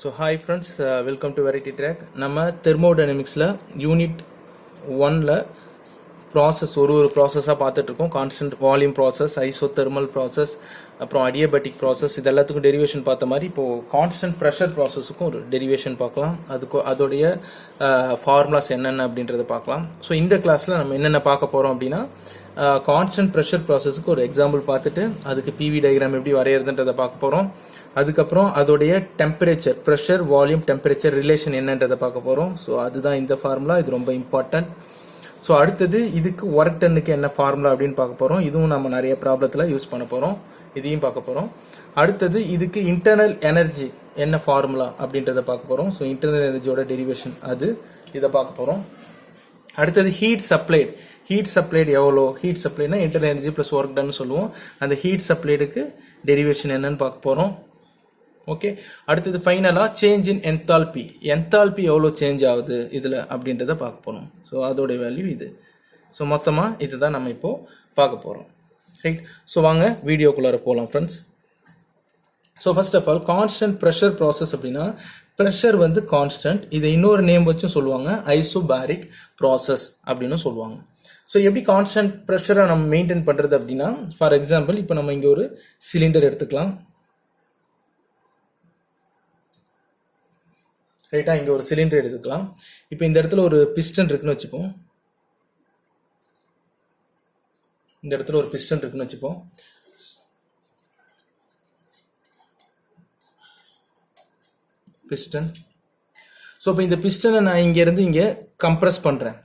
So hi friends, welcome to Variety Track. நம்ம தெர்மோடைனமிக்ஸில் unit 1ல process ஒரு ப்ராசஸாக பார்த்துட்டு இருக்கோம். Constant volume process, isothermal process, அப்புறம் அடியபேட்டிக் ப்ராசஸ், இது எல்லாத்துக்கும் டெரிவேஷன் பார்த்த மாதிரி இப்போது கான்ஸ்டன்ட் ப்ரெஷர் ப்ராசஸுக்கும் ஒரு டெரிவேஷன் பார்க்கலாம். அதோடைய ஃபார்முலாஸ் என்னென்ன அப்படின்றத பார்க்கலாம். ஸோ இந்த கிளாஸில் நம்ம என்னென்ன பார்க்க போகிறோம் அப்படின்னா, கான்ஸ்டன்ட் ப்ரெஷர் ப்ராசஸுக்கு ஒரு எக்ஸாம்பிள் பார்த்துட்டு அதுக்கு பிவி டயக்ராம் எப்படி வரைகிறதுன்றதை பார்க்க போகிறோம். அதுக்கப்புறம் அதோடைய temperature, pressure volume temperature relation என்னன்றதை பார்க்க போகிறோம். ஸோ அதுதான் இந்த ஃபார்முலா, இது ரொம்ப இம்பார்ட்டன்ட். ஸோ அடுத்தது இதுக்கு ஒர்க் டன்னுக்கு என்ன ஃபார்முலா அப்படின்னு பார்க்க போகிறோம். இதுவும் நம்ம நிறைய ப்ராப்ளத்தில் யூஸ் பண்ண போகிறோம், இதையும் பார்க்க போகிறோம். அடுத்தது இதுக்கு இன்டர்னல் எனர்ஜி என்ன ஃபார்முலா அப்படின்றத பார்க்க போகிறோம். ஸோ இன்டர்னல் எனர்ஜியோட டெரிவேஷன் இதை பார்க்க போகிறோம். அடுத்தது ஹீட் சப்ளைடு எவ்வளோ, ஹீட் சப்ளைனா internal energy plus work done சொல்லுவோம். அந்த ஹீட் சப்ளைடுக்கு டெரிவேஷன் என்னன்னு பார்க்க போகிறோம். ஓகே, அடுத்தது ஃபைனலாக சேஞ்ச் இன் என்தால்பி எவ்வளோ சேஞ்ச் ஆகுது இதில் அப்படின்றத பார்க்க போகிறோம். ஸோ அதோடைய வேல்யூ இது. ஸோ மொத்தமாக இதுதான் நம்ம இப்போது பார்க்க போகிறோம். ரைட், ஸோ வாங்க வீடியோக்குள்ளார போகலாம் friends. So first of all constant pressure process அப்படின்னா, ப்ரெஷர் வந்து கான்ஸ்டன்ட், இதை இன்னொரு நேம் வச்சும் சொல்லுவாங்க, ஐசோபாரிக் ப்ராசஸ் அப்படின்னு சொல்லுவாங்க. ஸோ எப்படி கான்ஸ்டன்ட் ப்ரெஷரை நம்ம மெயின்டைன் பண்ணுறது அப்படின்னா, ஃபார் எக்ஸாம்பிள் இப்போ நம்ம இங்கே ஒரு சிலிண்டர் எடுத்துக்கலாம். ரைட்டா, இங்கே ஒரு சிலிண்டர் எடுத்துக்கலாம். இப்போ இந்த இடத்துல ஒரு பிஸ்டன் இருக்குன்னு வச்சுப்போம். பிஸ்டன். ஸோ இப்போ இந்த பிஸ்டனை நான் இங்கேருந்து இங்கே கம்ப்ரெஸ் பண்ணுறேன்.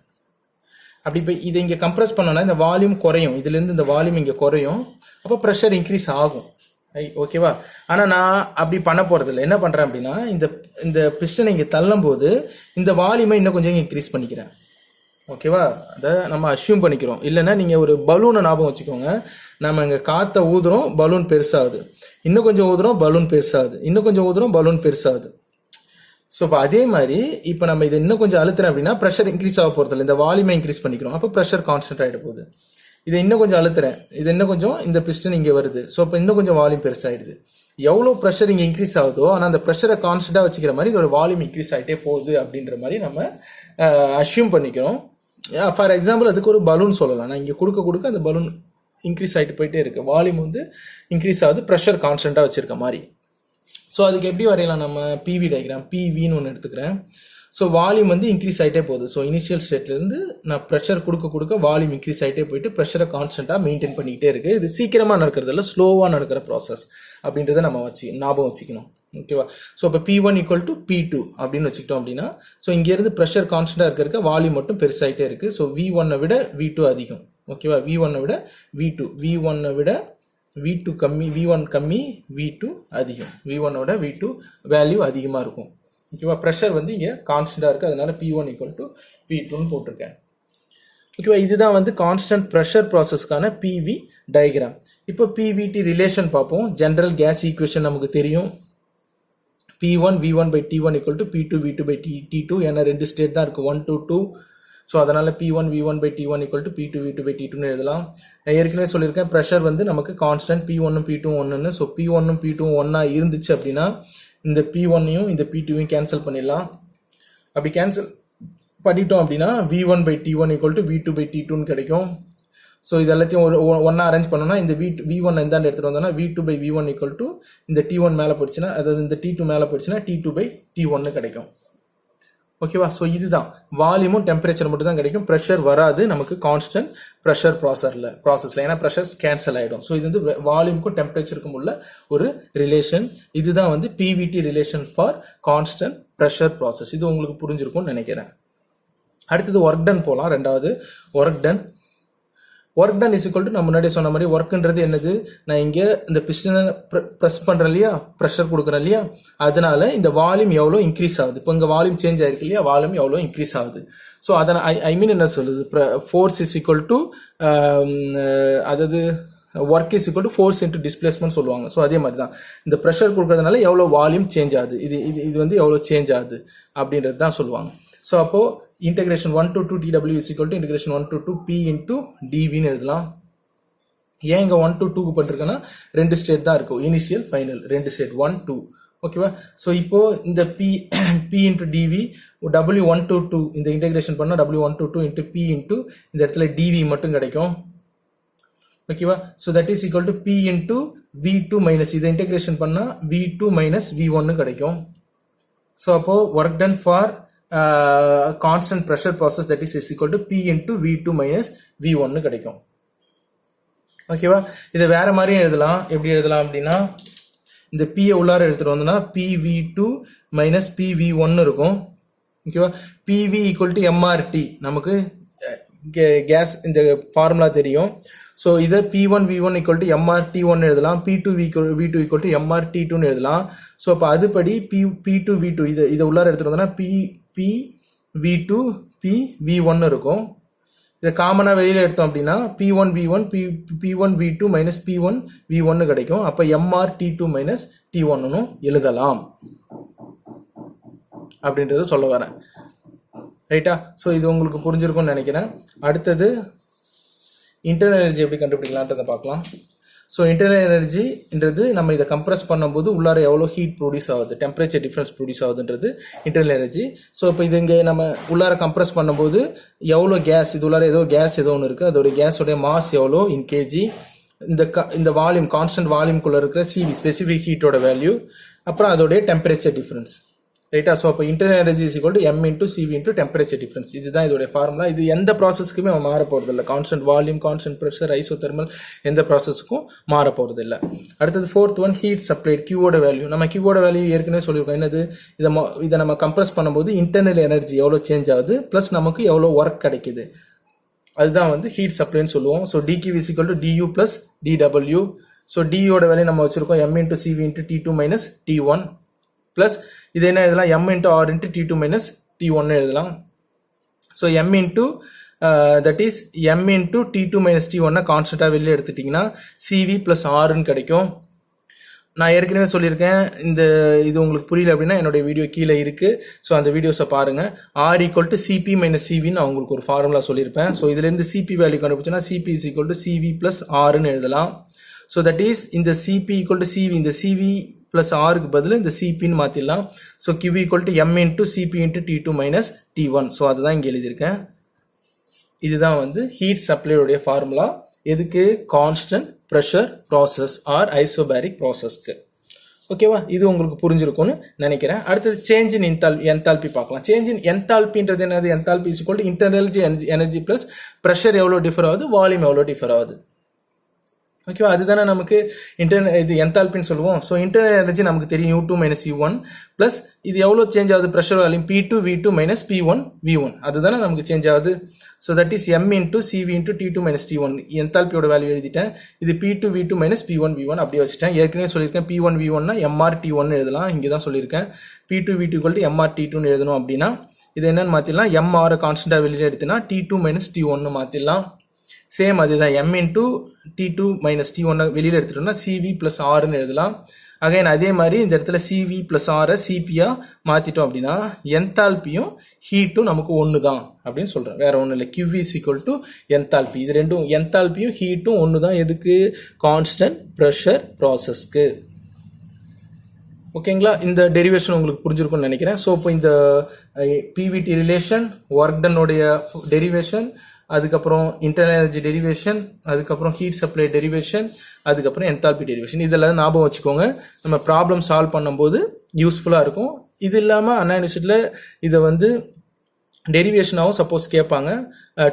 அப்படி இப்போ இதை இங்கே கம்ப்ரெஸ் பண்ணோன்னா இந்த வால்யூம் குறையும், இதுலேருந்து இந்த வால்யூம் இங்கே குறையும், அப்போ ப்ரெஷர் இன்க்ரீஸ் ஆகும். ஓகேவா? ஆனால் நான் அப்படி பண்ண போகிறதில்ல. என்ன பண்ணுறேன் அப்படின்னா, இந்த பிஸ்டனை இங்கே தள்ளும் போது இந்த வால்யூமை இன்னும் கொஞ்சம் இன்க்ரீஸ் பண்ணிக்கிறேன். ஓகேவா? அதை நம்ம அஷ்யூம் பண்ணிக்கிறோம். இல்லைன்னா நீங்கள் ஒரு பலூனை ஞாபகம் வச்சுக்கோங்க. நம்ம இங்கே காற்றை ஊதுறோம், பலூன் பெருசாகுது, இன்னும் கொஞ்சம் ஊதுறோம், பலூன் பெருசாகுது, இன்னும் கொஞ்சம் ஊதுறோம், பலூன் பெருசாகுது. ஸோ இப்போ அதே மாதிரி இப்போ நம்ம இதை இன்னும் கொஞ்சம் அழுத்துறேன் அப்படின்னா ப்ரெஷர் இன்க்ரீஸ் ஆக போகிறதில்ல, இந்த வால்யூமை இன்க்ரீஸ் பண்ணிக்கிறோம், அப்போ ப்ரெஷர் கான்ஸ்டன்ட் ஆகிட போகுது. இதை இன்னும் கொஞ்சம் அழுத்துறேன், இது இன்னும் கொஞ்சம், இந்த பிஸ்டன் இங்கே வருது, ஸோ இப்போ இன்னும் கொஞ்சம் வால்யூம் பெருசாகிடுது. எவ்வளோ ப்ரெஷர் இங்கே இன்க்ரீஸ் ஆகுதோ, ஆனால் அந்த ப்ரெஷரை கான்ஸ்டன்ட்டாக வச்சுக்கிற மாதிரி இதோட வால்யூம் இன்க்ரீஸ் ஆகிட்டே போகுது அப்படின்ற மாதிரி நம்ம அஷ்யூம் பண்ணிக்கிறோம். ஃபார் எக்ஸாம்பிள் அதுக்கு ஒரு பலூன் சொல்லலாம். நான் இங்கே கொடுக்க அந்த பலூன் இன்க்ரீஸ் ஆகிட்டு போயிட்டே இருக்கு, வால்யூம் வந்து இன்க்ரீஸ் ஆகுது, ப்ரெஷர் கான்ஸ்டன்ட்டாக வச்சுருக்க மாதிரி. ஸோ அதுக்கு எப்படி வரையலாம், நம்ம பிவி டயக்ராம், பிவின்னு ஒன்று எடுத்துக்கிறேன். ஸோ வால்யூம் வந்து இன்க்ரீஸ் ஆகிட்டே போகுது. ஸோ இனிஷியல் ஸ்டேட்லேருந்து நான் ப்ரெஷர் கொடுக்க வால்யூம் இன்க்ரீஸ் ஆகிட்டே போயிட்டு ப்ரெஷரை கான்ஸ்டன்ட்டாக மெயின்டைன் பண்ணிக்கிட்டே இருக்குது. இது சீக்கிரமாக நடக்கிறதில்ல, ஸ்லோவாக நடக்கிற ப்ராசஸ் அப்படின்றத நம்ம ஞாபகம் வச்சுக்கணும். ஓகேவா? ஸோ இப்போ P1 = P2 அப்படின்னு வச்சுக்கிட்டோம் அப்படின்னா, ஸோ இங்கேருந்து ப்ரெஷர் கான்ஸ்டன்ட்டாக இருக்க வால்யூம் மட்டும் பெருசாகிட்டே இருக்குது. ஸோ V1 விட V2 அதிகம். ஓகேவா? V1 விட V2, V1 விட V2 கம்மி, V1 கம்மி, V2 அதிகம். V1 விட V2 வேல்யூ அதிகமாக இருக்கும். ஓகேவா? ப்ரெஷர் வந்து இங்கே கான்ஸ்டன்டாக இருக்குது, அதனால P1 = P2ன்னு போட்டிருக்கேன். ஓகேவா? இதுதான் வந்து கான்ஸ்டன்ட் ப்ரெஷர் ப்ராசஸ்க்கான பிவி டயக்ராம். இப்போ பிவிடி ரிலேஷன் பார்ப்போம். ஜென்ரல் கேஸ் ஈக்குவேஷன் நமக்கு தெரியும். P1 V1/T1 = P2 V2/T2. ஏன்னா ரெண்டு ஸ்டேட் தான் இருக்குது, 1 to 2. ஸோ அதனால் P1 V1/T1 = P2 V2/T2ன்னு எழுதலாம். நான் ஏற்கனவே சொல்லியிருக்கேன், ப்ரெஷர் வந்து நமக்கு கான்ஸ்டன்ட், P1ம் P2ம் ஒன்றுன்னு. ஸோ P1ம் P2ம் ஒன்றா இருந்துச்சு அப்படின்னா இந்த P1ஐயும் இந்த P2வையும் கேன்சல் பண்ணிடலாம். அப்படி கேன்சல் பண்ணிட்டோம் அப்படின்னா V1/T1 = V2/T2ன்னு கிடைக்கும். ஸோ இது எல்லாத்தையும் ஒன்றா அரேஞ்ச் பண்ணோம்னா இந்த V1 எந்தாண்டு எடுத்துகிட்டு வந்தோம்னா V2/V1 = இந்த T1 மேலே போயிடுச்சுன்னா, அதாவது இந்த T2 மேலே போயிடுச்சுன்னா T2/T1 கிடைக்கும். ஓகேவா? ஸோ இதுதான் வால்யூமும் டெம்பரேச்சர் மட்டும் தான் கிடைக்கும், ப்ரெஷர் வராது நமக்கு கான்ஸ்டன்ட் ப்ரெஷர் ப்ராசஸில், ஏன்னா ப்ரெஷர் கேன்சல் ஆகிடும். ஸோ இது வந்து வால்யூமுக்கும் டெம்பரேச்சருக்கும் உள்ள ஒரு ரிலேஷன். இதுதான் வந்து PVT relation for constant pressure process. இது உங்களுக்கு புரிஞ்சிருக்கும்னு நினைக்கிறேன். அடுத்தது ஒர்க் டன் போகலாம். ரெண்டாவது ஒர்க் டன் = நான் முன்னாடி சொன்ன மாதிரி ஒர்க்குன்றது என்னது, நான் இங்கே இந்த பிஸ்டனை ப்ரெஸ் பண்ணுறேன் இல்லையா, ப்ரெஷர் கொடுக்குறேன் இல்லையா, அதனால இந்த வால்யூம் எவ்வளோ இன்க்ரீஸ் ஆகுது. இப்போ இங்கே வால்யூம் சேஞ்ச் ஆயிருக்கு இல்லையா, வால்யூம் எவ்வளோ இன்க்ரீஸ் ஆகுது. ஸோ அதை ஐ மீன் என்ன சொல்லுது, ஃபோர்ஸ் அதாவது ஒர்க் ஃபோர்ஸ் இன்டு டிஸ்பிளேஸ்மெண்ட் சொல்லுவாங்க. ஸோ அதே மாதிரி தான் இந்த ப்ரெஷர் கொடுக்கறதுனால எவ்வளோ வால்யூம் சேஞ்ச் ஆகுது, இது வந்து எவ்வளோ சேஞ்ச் ஆகுது அப்படின்றது தான் சொல்லுவாங்க. ஸோ அப்போது integration 1 to 2 TW = integration 1 to 2 P into dVன்னு எழுதலாம். ஏன் இங்கே 1 to 2 பண்ணிருக்கேன்னா ரெண்டு ஸ்டேட் தான் இருக்கும், இனிஷியல் ஃபைனல் ரெண்டு ஸ்டேட் 1 2. ஓகேவா. ஸோ இப்போ இந்த P into TV W1 to 2 இந்த இன்டெகிரேஷன் பண்ணால் W1 to 2 into P into இந்த இடத்துல டிவி மட்டும் கிடைக்கும். ஓகேவா. So that is equal to P into V2 minus இதை இன்டெகிரேஷன் பண்ணால் V2 மைனஸ் V1 கிடைக்கும். ஸோ அப்போ work done for constant pressure process that is equal to P into V2 minus V1 கிடைக்கும். ஓகேவா. இதை வேற மாதிரியும் எழுதலாம். எப்படி எழுதலாம் அப்படின்னா இந்த P உள்ளார எடுத்துட்டு வந்தோம்னா PV2 மைனஸ் PV1 இருக்கும். ஓகேவா. PV ஈக்குவல் டு MRT நமக்கு கேஸ் இந்த ஃபார்முலா தெரியும். ஸோ இதை P1 V1 equal to MRT1 எழுதலாம். P2 V2 equal to MRT2 எழுதலாம். ஸோ அப்போ அதுபடி P2 V2 இதை உள்ளார எடுத்துட்டு வந்தோம்னா PV2 PV1 இருக்கும். இதை காமனாக வெளியில் எடுத்தோம் அப்படின்னா P1 V1 P1 V2 minus P1 V1 கிடைக்கும். அப்போ MRT2 மைனஸ் T1 எழுதலாம் அப்படின்றத சொல்ல வரேன். ரைட்டா. ஸோ இது உங்களுக்கு புரிஞ்சிருக்கும்னு நினைக்கிறேன். அடுத்தது இன்டர்னல் எனர்ஜி எப்படி கண்டுபிடிக்கலான்றதை பார்க்கலாம். ஸோ இன்டர்னல் எனர்ஜின்றது நம்ம இதை கம்ப்ரஸ் பண்ணும்போது உள்ளார எவ்வளோ ஹீட் ப்ரொடியூஸ் ஆகுது, டெம்பரேச்சர் டிஃப்ரென்ஸ் ப்ரொடியூஸ் ஆகுதுன்றது இன்டர்னல் எனர்ஜி. ஸோ இப்போ இது இங்கே நம்ம உள்ளார கம்ப்ரஸ் பண்ணும்போது எவ்வளோ கேஸ், இது உள்ளார ஏதோ கேஸ் ஏதோ ஒன்று இருக்குது, அதோட கேஸோடைய மாஸ் எவ்வளோ இன் கேஜி, இந்த வால்யூம் கான்ஸ்டன்ட் வால்யூம்குள்ளே இருக்கிற சிவி ஸ்பெசிஃபிக் ஹீட்டோட வேல்யூ, அப்புறம் அதோடைய டெம்பரேச்சர் டிஃப்ரென்ஸ். ரைட்டா. ஸோ அப்போ internal energy is equal to M into CV into temperature difference. இதுதான் இதோடைய ஃபார்முலா. இது எந்த ப்ராசஸ்க்குமே மாற போகிறது இல்லை. Constant volume, constant pressure, isothermal எந்த ப்ராசஸ்க்கும் மாற போகிறது இல்லை. அடுத்தது ஃபோர்த் ஒன் ஹீட் சப்ளைட் Qவோட வேல்யூ. நம்ம Qவோட வேல்யூ ஏற்கனவே சொல்லியிருக்கோம். என்னது, இதை நம்ம கம்ப்ரஸ் பண்ணும்போது இன்டர்னல் எனர்ஜி எவ்வளோ சேஞ்ச் ஆகுது ப்ளஸ் நமக்கு எவ்வளோ ஒர்க் கிடைக்குது, அதுதான் வந்து ஹீட் சப்ளைன்னு சொல்லுவோம். So dQ is equal to du plus dW. So டியோட வேல்யூ நம்ம வச்சிருக்கோம் M into CV into T2 minus T1 plus இது என்ன எழுதலாம், M into R into T2 minus T1 எழுதலாம். So M into that is M into T2 minus T1 கான்ஸ்டன்டாக வெளியே எடுத்துட்டிங்கன்னா CV ப்ளஸ் ஆர்ன்னு கிடைக்கும். நான் ஏற்கனவே சொல்லியிருக்கேன், இது உங்களுக்கு புரியல அப்படின்னா என்னுடைய வீடியோ கீழே இருக்குது. ஸோ அந்த வீடியோஸை பாருங்கள். R equal to CP minus CVன்னு நான் உங்களுக்கு ஒரு ஃபார்முலா சொல்லியிருப்பேன். ஸோ இதுலேருந்து CP வேல்யூ கண்டுபிடிச்சோன்னா CP is equal to CV plus ஆர்ன்னு எழுதலாம். ஸோ தட் இஸ் இந்த CP ஈக்குவல் டு CV, இந்த CV ப்ளஸ் ஆருக்கு பதில் இந்த சிபின்னு மாற்றிடலாம். So Q equal to M into CP into T2 minus T1. So அதுதான் இங்கே எழுதியிருக்கேன். இதுதான் வந்து ஹீட் சப்ளையோடைய ஃபார்முலா. எதுக்கு, constant pressure process or isobaric ப்ராசஸ்க்கு. ஓகேவா. இது உங்களுக்கு புரிஞ்சிருக்கும்னு நினைக்கிறேன். அடுத்தது சேஞ்ச் இன் என்தால்பி பார்க்கலாம். சேஞ்ச் இன் என்தால்பின்றது என்னது, enthalpy is equal to internal energy plus pressure எவ்வளோ டிஃபர் ஆகுது, வால்யூம் எவ்வளோ டிஃபர் ஆகுது. ஓகேவா. அதுதானே நமக்கு இது என்தால்பின்னு சொல்லுவோம். ஸோ இன்டர்னல் எனர்ஜி நமக்கு தெரியும் U2 மைனஸ் U1 ப்ளஸ் இது எவ்வளோ சேஞ்ச் ஆகுது, pressure volume P2 V2 minus P1 V1, அதுதானே நமக்கு சேஞ்ச் ஆகுது. So that is M into CV into T2 minus T1. என்தால்பியோட வேல்யூ எழுதிட்டேன். இது P2 V2 minus P1 V1 அப்படியே வச்சுட்டேன். ஏற்கனவே சொல்லியிருக்கேன் P1 V1னா MRT1 எழுதலாம். இங்கே தான் சொல்லியிருக்கேன் P2 V2 equal to MRT2 எழுதணும். அப்படின்னா இது என்னன்னு மாற்றிடலாம், MR கான்ஸ்டன்டாக வெளியே எடுத்துனா T2 மைனஸ் T1 மாற்றிடலாம். சேம் அதுதான் M into T2 minus T1 வெளியில் எடுத்துட்டோம்னா CV ப்ளஸ் ஆர்ன்னு எழுதலாம். அகைன் அதே மாதிரி இந்த இடத்துல CV ப்ளஸ் ஆரை CPயா மாற்றிட்டோம் அப்படின்னா என்தால்பியும் ஹீட்டும் நமக்கு ஒன்று தான் அப்படின்னு சொல்கிறேன். வேற ஒன்றும் இல்லை. QV is equal to enthalpy. இது ரெண்டும் என்தால்பியும் ஹீட்டும் ஒன்று தான். எதுக்கு, கான்ஸ்டன்ட் ப்ரெஷர் ப்ராசஸ்க்கு. ஓகேங்களா. இந்த டெரிவேஷன் உங்களுக்கு புரிஞ்சிருக்கும்னு நினைக்கிறேன். ஸோ இப்போ இந்த PVT ரிலேஷன், ஒர்க் டன்னோடைய டெரிவேஷன், அதுக்கப்புறம் இன்டர்னல் எனர்ஜி டெரிவேஷன், அதுக்கப்புறம் ஹீட் சப்ளை டெரிவேஷன், அதுக்கப்புறம் என்தால்பி டெரிவேஷன், இதெல்லாம் ஞாபகம் வச்சுக்கோங்க. நம்ம ப்ராப்ளம் சால்வ் பண்ணும்போது யூஸ்ஃபுல்லாக இருக்கும். இது இல்லாமல் அண்ணா யூனிவர்சிட்டியில் இதை வந்து டெரிவேஷனாகவும் சப்போஸ் கேட்பாங்க,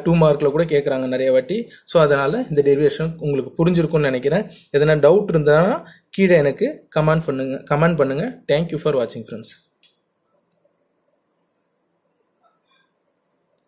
2 மார்க்கில் கூட கேட்குறாங்க நிறைய வாட்டி. ஸோ அதனால் இந்த டெரிவேஷன் உங்களுக்கு புரிஞ்சிருக்கும்னு நினைக்கிறேன். எதனா டவுட் இருந்தால் கீழே எனக்கு கமெண்ட் பண்ணுங்கள். தேங்க்யூ ஃபார் வாட்சிங் ஃப்ரெண்ட்ஸ்.